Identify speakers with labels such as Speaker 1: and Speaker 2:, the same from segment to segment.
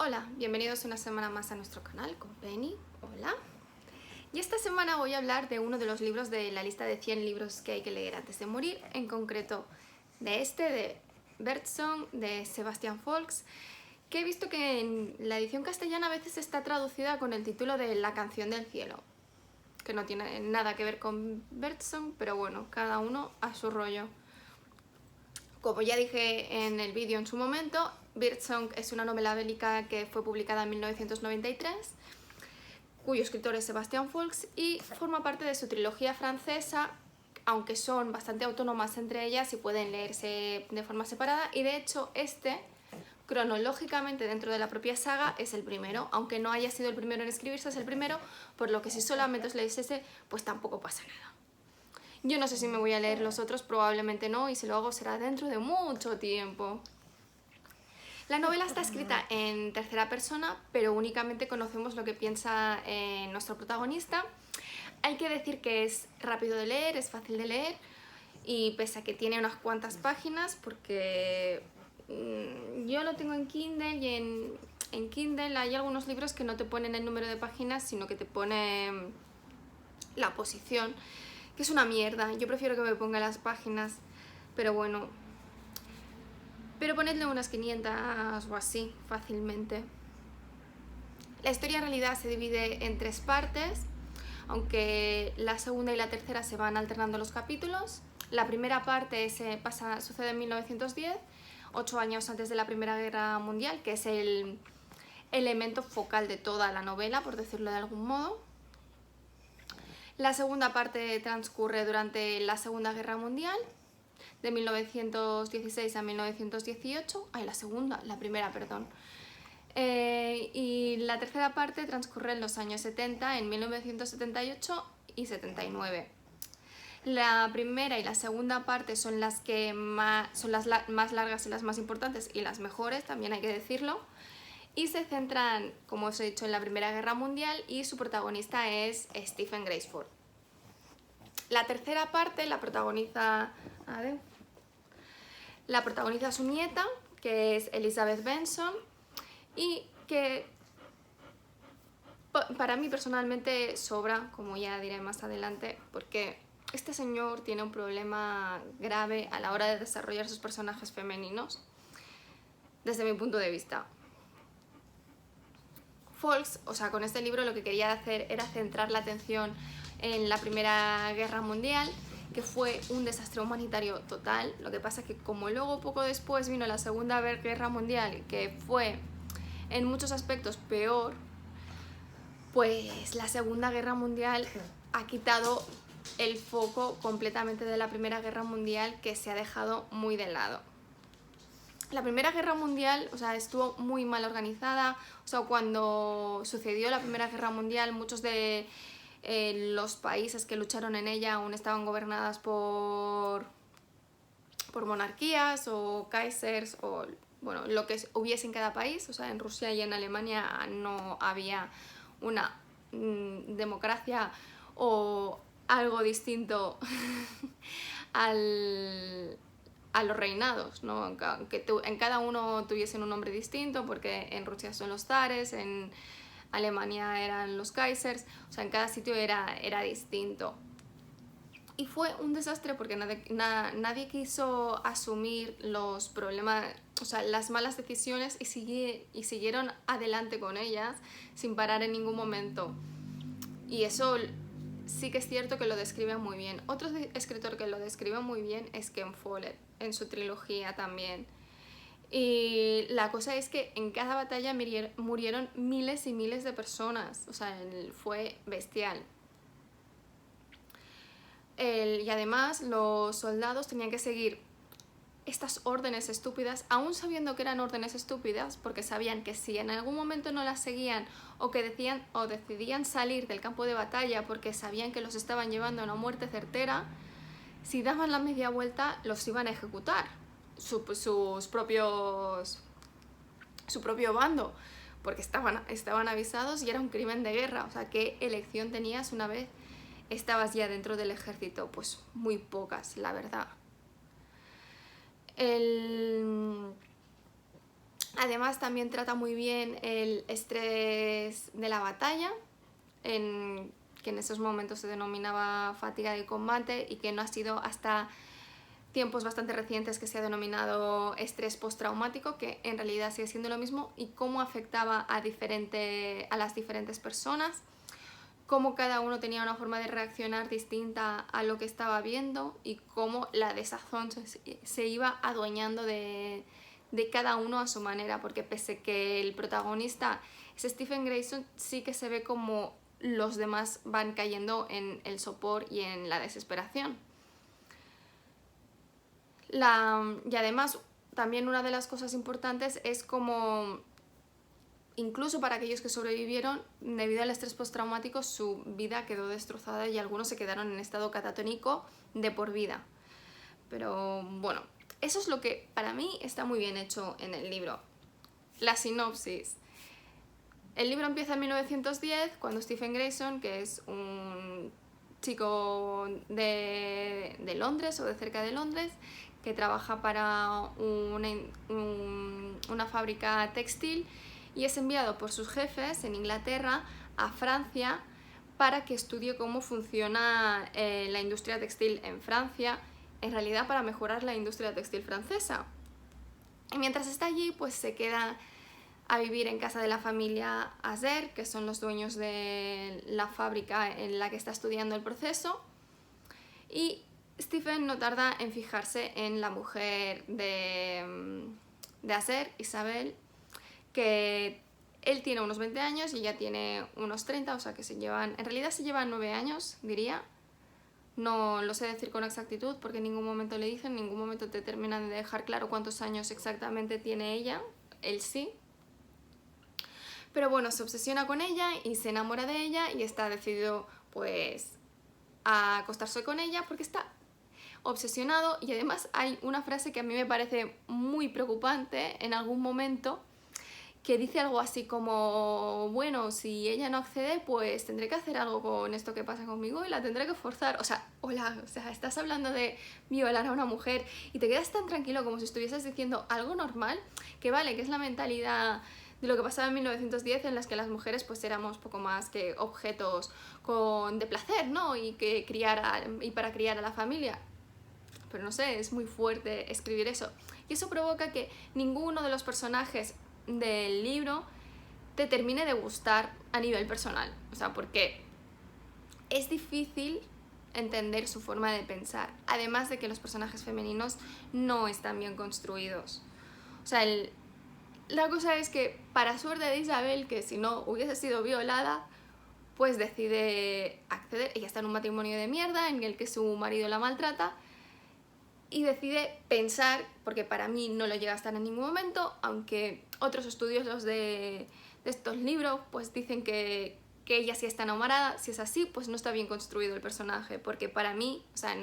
Speaker 1: Hola, bienvenidos una semana más a nuestro canal con Penny. Hola. Y esta semana voy a hablar de uno de los libros de la lista de 100 libros que hay que leer antes de morir, en concreto de Birdsong, de Sebastian Faulks, que he visto que en la edición castellana a veces está traducida con el título de La canción del cielo, que no tiene nada que ver con Birdsong, pero bueno, cada uno a su rollo. Como ya dije en el vídeo en su momento, Birdsong es una novela bélica que fue publicada en 1993, cuyo escritor es Sebastian Faulks y forma parte de su trilogía francesa, aunque son bastante autónomas entre ellas y pueden leerse de forma separada, y de hecho cronológicamente dentro de la propia saga es el primero, aunque no haya sido el primero en escribirse, es el primero, por lo que si solamente os leéis ese, pues tampoco pasa nada. Yo no sé si me voy a leer los otros, probablemente no, y si lo hago será dentro de mucho tiempo. La novela está escrita en tercera persona, pero únicamente conocemos lo que piensa nuestro protagonista. Hay que decir que es rápido de leer, es fácil de leer, y pese a que tiene unas cuantas páginas, porque yo lo tengo en Kindle y en Kindle hay algunos libros que no te ponen el número de páginas, sino que te ponen la posición, que es una mierda. Yo prefiero que me ponga las páginas, pero bueno. Pero ponedle unas 500 o así, fácilmente. La historia en realidad se divide en 3 partes, aunque la segunda y la tercera se van alternando los capítulos. La primera parte sucede en 1910, 8 años antes de la Primera Guerra Mundial, que es el elemento focal de toda la novela, por decirlo de algún modo. La segunda parte transcurre durante la Segunda Guerra Mundial, de 1916 a 1918. La primera, perdón. Y la tercera parte transcurre en los años 70, en 1978 y 79. La primera y la segunda parte son las más largas y las más importantes y las mejores, también hay que decirlo. Y se centran, como os he dicho, en la Primera Guerra Mundial y su protagonista es Stephen Graceford. La tercera parte la protagoniza su nieta, que es Elizabeth Benson, y que para mí personalmente sobra, como ya diré más adelante, porque este señor tiene un problema grave a la hora de desarrollar sus personajes femeninos, desde mi punto de vista. Faulks, con este libro lo que quería hacer era centrar la atención en la Primera Guerra Mundial, que fue un desastre humanitario total. Lo que pasa es que como luego poco después vino la Segunda Guerra Mundial, que fue en muchos aspectos peor, pues la Segunda Guerra Mundial ha quitado el foco completamente de la Primera Guerra Mundial, que se ha dejado muy de lado. La Primera Guerra Mundial, estuvo muy mal organizada. Cuando sucedió la Primera Guerra Mundial, muchos de los países que lucharon en ella aún estaban gobernadas por monarquías o kaisers o bueno, lo que hubiese en cada país. En Rusia y en Alemania no había una democracia o algo distinto a los reinados, ¿no? Aunque en cada uno tuviesen un nombre distinto, porque en Rusia son los zares, en Alemania eran los kaisers, en cada sitio era distinto. Y fue un desastre porque nadie quiso asumir los problemas, las malas decisiones, y siguieron adelante con ellas sin parar en ningún momento. Y eso sí que es cierto que lo describe muy bien. Otro escritor que lo describe muy bien es Ken Follett, en su trilogía también. Y la cosa es que en cada batalla murieron miles y miles de personas. Fue bestial. Y además los soldados tenían que seguir estas órdenes estúpidas, aún sabiendo que eran órdenes estúpidas, porque sabían que si en algún momento no las seguían o que decidían salir del campo de batalla porque sabían que los estaban llevando a una muerte certera, si daban la media vuelta los iban a ejecutar su propio bando, porque estaban avisados y era un crimen de guerra. ¿Qué elección tenías una vez estabas ya dentro del ejército? Pues muy pocas, la verdad. Además también trata muy bien el estrés de la batalla, que en esos momentos se denominaba fatiga de combate y que no ha sido hasta tiempos bastante recientes que se ha denominado estrés postraumático, que en realidad sigue siendo lo mismo, y cómo afectaba a las diferentes personas, cómo cada uno tenía una forma de reaccionar distinta a lo que estaba viendo y cómo la desazón se iba adueñando de cada uno a su manera, porque pese que el protagonista es Stephen Grayson, sí que se ve como los demás van cayendo en el sopor y en la desesperación. Y además, también una de las cosas importantes es como, incluso para aquellos que sobrevivieron, debido al estrés postraumático, su vida quedó destrozada y algunos se quedaron en estado catatónico de por vida. Pero bueno, eso es lo que para mí está muy bien hecho en el libro. La sinopsis. El libro empieza en 1910, cuando Stephen Grayson, que es un chico de Londres o de cerca de Londres, que trabaja para una fábrica textil y es enviado por sus jefes en Inglaterra a Francia para que estudie cómo funciona la industria textil en Francia, en realidad para mejorar la industria textil francesa. Y mientras está allí, pues se queda a vivir en casa de la familia Azer, que son los dueños de la fábrica en la que está estudiando el proceso, y Stephen no tarda en fijarse en la mujer de Azer, Isabel, que él tiene unos 20 años y ella tiene unos 30, o sea que en realidad se llevan 9 años, diría. No lo sé decir con exactitud porque en ningún momento le dicen, en ningún momento te terminan de dejar claro cuántos años exactamente tiene ella, él sí. Pero bueno, se obsesiona con ella y se enamora de ella y está decidido pues a acostarse con ella porque está obsesionado. Y además hay una frase que a mí me parece muy preocupante en algún momento, que dice algo así como, bueno, si ella no accede, pues tendré que hacer algo con esto que pasa conmigo y la tendré que forzar. O sea, estás hablando de violar a una mujer y te quedas tan tranquilo como si estuvieses diciendo algo normal, que vale, que es la mentalidad de lo que pasaba en 1910, en las que las mujeres pues éramos poco más que objetos de placer, ¿no? Y para criar a la familia. Pero no sé, es muy fuerte escribir eso. Y eso provoca que ninguno de los personajes del libro te termine de gustar a nivel personal. O sea, porque es difícil entender su forma de pensar. Además de que los personajes femeninos no están bien construidos. O sea, la cosa es que, para suerte de Isabel, que si no hubiese sido violada, pues decide acceder. Ella está en un matrimonio de mierda en el que su marido la maltrata y decide pensar, porque para mí no lo llega a estar en ningún momento, aunque otros estudiosos de estos libros pues dicen que ella sí está enamorada. Si es así, pues no está bien construido el personaje, porque para mí, o sea,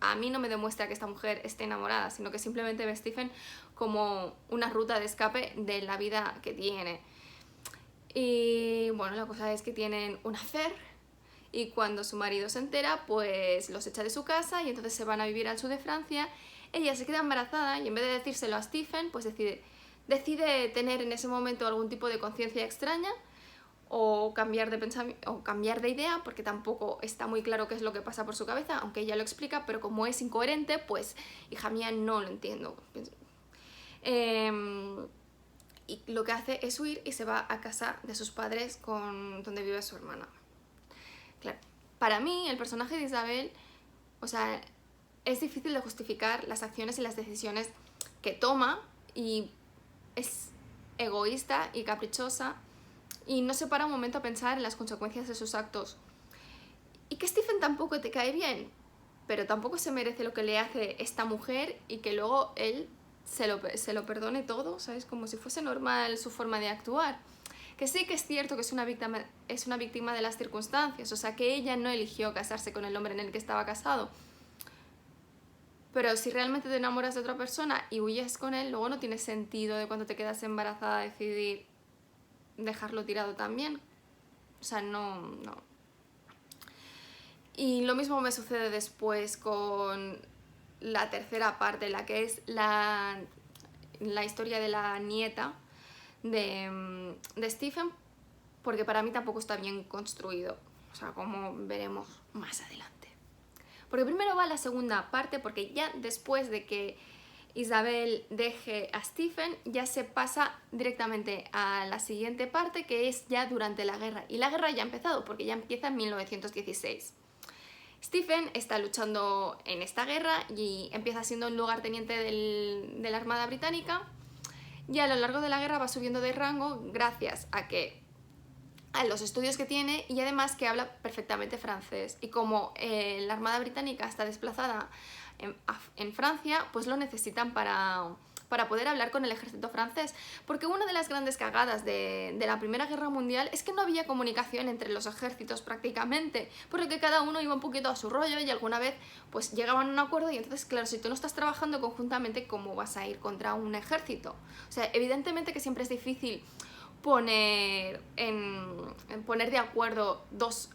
Speaker 1: a mí no me demuestra que esta mujer esté enamorada, sino que simplemente ve a Stephen como una ruta de escape de la vida que tiene. Y bueno, la cosa es que tienen un affair y cuando su marido se entera, pues los echa de su casa y entonces se van a vivir al sur de Francia. Ella se queda embarazada y en vez de decírselo a Stephen, pues decide tener en ese momento algún tipo de conciencia extraña o cambiar de pensamiento o cambiar de idea, porque tampoco está muy claro qué es lo que pasa por su cabeza, aunque ella lo explica, pero como es incoherente, pues hija mía, no lo entiendo. Y lo que hace es huir y se va a casa de sus padres donde vive su hermana. Claro, para mí el personaje de Isabel, o sea, es difícil de justificar las acciones y las decisiones que toma, y es egoísta y caprichosa y no se para un momento a pensar en las consecuencias de sus actos. Y que Stephen tampoco te cae bien, pero tampoco se merece lo que le hace esta mujer y que luego él se lo perdone todo, ¿sabes? Como si fuese normal su forma de actuar. Que sí que es cierto que es una víctima de las circunstancias, o sea, que ella no eligió casarse con el hombre en el que estaba casado. Pero si realmente te enamoras de otra persona y huyes con él, luego no tiene sentido de cuando te quedas embarazada decidir dejarlo tirado también. O sea, no. Y lo mismo me sucede después con la tercera parte, la que es la historia de la nieta de Stephen, porque para mí tampoco está bien construido, o sea, como veremos más adelante. Porque primero va la segunda parte, porque ya después de que Isabel deje a Stephen, ya se pasa directamente a la siguiente parte, que es ya durante la guerra. Y la guerra ya ha empezado, porque ya empieza en 1916. Stephen está luchando en esta guerra y empieza siendo un lugarteniente de la Armada Británica, y a lo largo de la guerra va subiendo de rango gracias a los estudios que tiene, y además que habla perfectamente francés. Y como la Armada Británica está desplazada en Francia, pues lo necesitan para poder hablar con el ejército francés. Porque una de las grandes cagadas de la Primera Guerra Mundial es que no había comunicación entre los ejércitos prácticamente, por lo que cada uno iba un poquito a su rollo, y alguna vez pues llegaban a un acuerdo, y entonces, claro, si tú no estás trabajando conjuntamente, ¿cómo vas a ir contra un ejército? O sea, evidentemente que siempre es difícil poner de acuerdo dos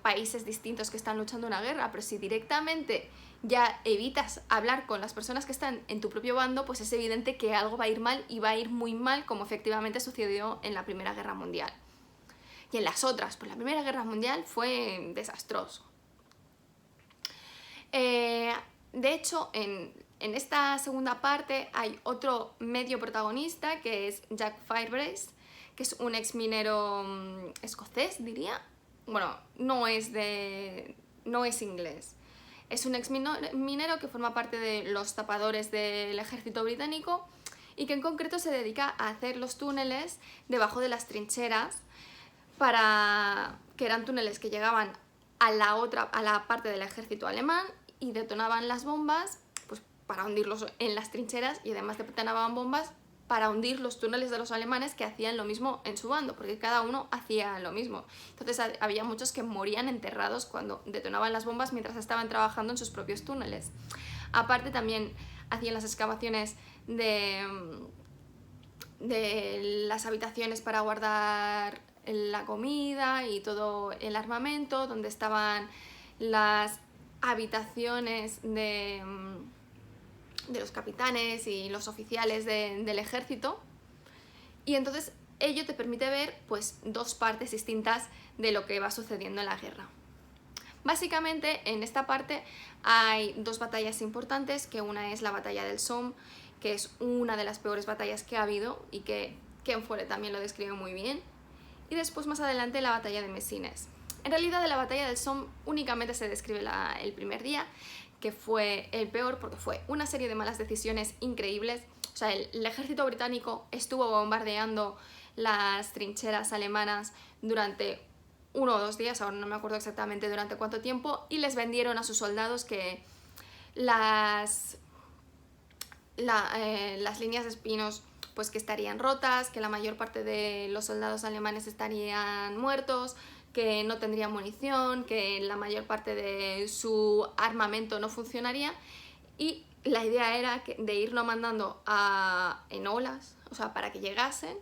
Speaker 1: países distintos que están luchando una guerra, pero si directamente ya evitas hablar con las personas que están en tu propio bando, pues es evidente que algo va a ir mal, y va a ir muy mal, como efectivamente sucedió en la Primera Guerra Mundial. Y en las otras, pues la Primera Guerra Mundial fue desastroso. De hecho, en esta segunda parte hay otro medio protagonista, que es Jack Firebrace, que es un ex minero escocés, diría. Bueno, no es inglés. Es un ex minero que forma parte de los tapadores del ejército británico, y que en concreto se dedica a hacer los túneles debajo de las trincheras, que eran túneles que llegaban a la parte del ejército alemán, y detonaban las bombas pues para hundirlos en las trincheras, y además detonaban bombas para hundir los túneles de los alemanes, que hacían lo mismo en su bando, porque cada uno hacía lo mismo. Entonces había muchos que morían enterrados cuando detonaban las bombas mientras estaban trabajando en sus propios túneles. Aparte, también hacían las excavaciones de las habitaciones para guardar la comida y todo el armamento, donde estaban las habitaciones de los capitanes y los oficiales del ejército. Y entonces ello te permite ver pues dos partes distintas de lo que va sucediendo en la guerra. Básicamente, en esta parte hay dos batallas importantes, que una es la batalla del Somme, que es una de las peores batallas que ha habido, y que Ken Follett también lo describe muy bien, y después más adelante la batalla de Messines. En realidad, de la batalla del Somme únicamente se describe el primer día, que fue el peor, porque fue una serie de malas decisiones increíbles. O sea, el ejército británico estuvo bombardeando las trincheras alemanas durante 1 o 2 días, ahora no me acuerdo exactamente durante cuánto tiempo, y les vendieron a sus soldados que las líneas de espinos pues que estarían rotas, que la mayor parte de los soldados alemanes estarían muertos, que no tendría munición, que la mayor parte de su armamento no funcionaría, y la idea era de irlo mandando en olas, o sea, para que llegasen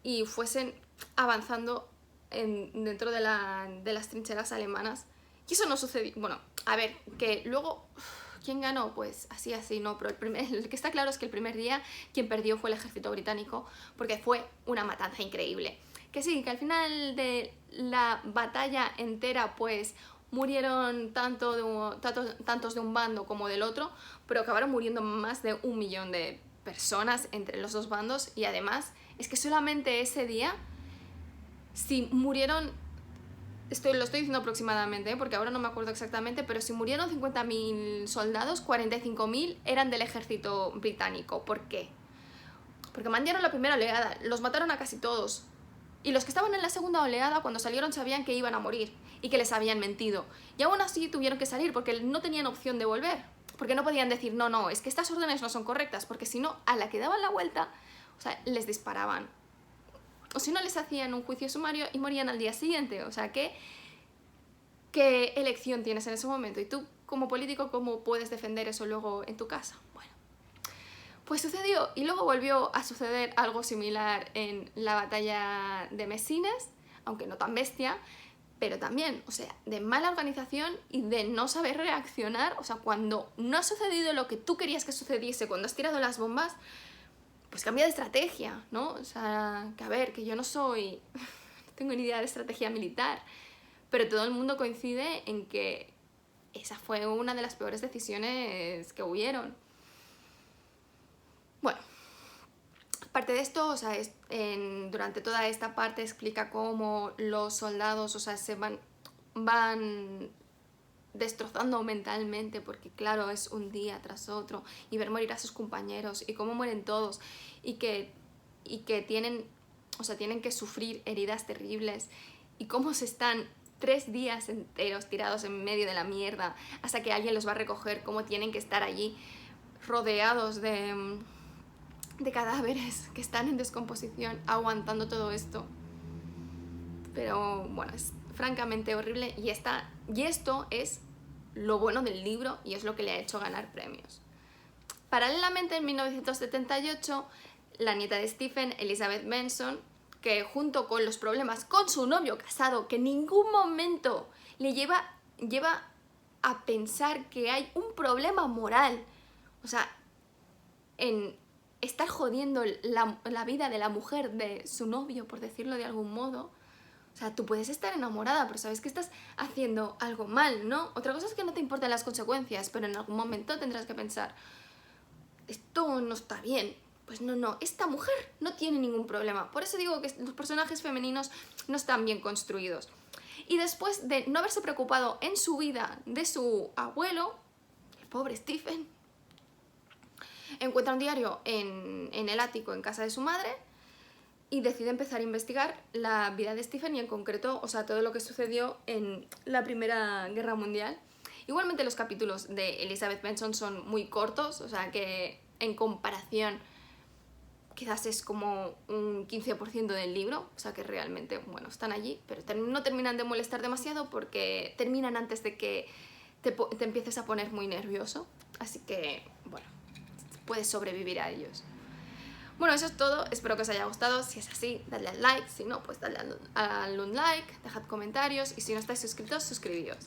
Speaker 1: y fuesen avanzando dentro de las trincheras alemanas. Y eso no sucedió. Bueno, a ver, que luego, ¿quién ganó? Pues así, no, pero el que está claro es que el primer día quien perdió fue el ejército británico, porque fue una matanza increíble. Que sí, que al final de la batalla entera pues murieron tantos de un bando como del otro, pero acabaron muriendo más de 1 millón de personas entre los dos bandos. Y además es que solamente ese día, si murieron, lo estoy diciendo aproximadamente, porque ahora no me acuerdo exactamente, pero si murieron 50.000 soldados, 45.000 eran del ejército británico. ¿Por qué? Porque mandaron la primera oleada, los mataron a casi todos. Y los que estaban en la segunda oleada, cuando salieron, sabían que iban a morir y que les habían mentido. Y aún así tuvieron que salir porque no tenían opción de volver. Porque no podían decir, no, es que estas órdenes no son correctas, porque si no, a la que daban la vuelta, o sea, les disparaban. O si no, les hacían un juicio sumario y morían al día siguiente. O sea, ¿qué elección tienes en ese momento? Y tú, como político, ¿cómo puedes defender eso luego en tu casa? Bueno, pues sucedió, y luego volvió a suceder algo similar en la batalla de Messines, aunque no tan bestia, pero también, o sea, de mala organización y de no saber reaccionar. O sea, cuando no ha sucedido lo que tú querías que sucediese, cuando has tirado las bombas, pues cambia de estrategia, ¿no? O sea, que a ver, que yo no soy, no tengo ni idea de estrategia militar, pero todo el mundo coincide en que esa fue una de las peores decisiones que hubieron. Bueno, aparte de esto, o sea, durante toda esta parte explica cómo los soldados, o sea, se van destrozando mentalmente, porque claro, es un día tras otro, y ver morir a sus compañeros, y cómo mueren todos, y que tienen, o sea, tienen que sufrir heridas terribles, y cómo se están 3 días enteros tirados en medio de la mierda hasta que alguien los va a recoger, cómo tienen que estar allí rodeados de cadáveres que están en descomposición, aguantando todo esto. Pero bueno, es francamente horrible, y esto es lo bueno del libro y es lo que le ha hecho ganar premios. Paralelamente, en 1978, la nieta de Stephen, Elizabeth Benson, que junto con los problemas con su novio casado, que en ningún momento le lleva a pensar que hay un problema moral, o sea, en estar jodiendo la vida de la mujer de su novio, por decirlo de algún modo. O sea, tú puedes estar enamorada, pero sabes que estás haciendo algo mal, ¿no? Otra cosa es que no te importan las consecuencias, pero en algún momento tendrás que pensar, esto no está bien. Pues no, esta mujer no tiene ningún problema. Por eso digo que los personajes femeninos no están bien construidos. Y después de no haberse preocupado en su vida de su abuelo, el pobre Stephen encuentra un diario en el ático en casa de su madre y decide empezar a investigar la vida de Stephen y en concreto, o sea, todo lo que sucedió en la Primera Guerra Mundial. Igualmente los capítulos de Elizabeth Benson son muy cortos, o sea que en comparación quizás es como un 15% del libro, o sea que realmente, bueno, están allí, pero no terminan de molestar demasiado porque terminan antes de que te empieces a poner muy nervioso, así que, bueno, puedes sobrevivir a ellos. Bueno, eso es todo, espero que os haya gustado. Si es así, dadle al like, si no, pues dadle al un like, dejad comentarios y si no estáis suscritos, suscribíos.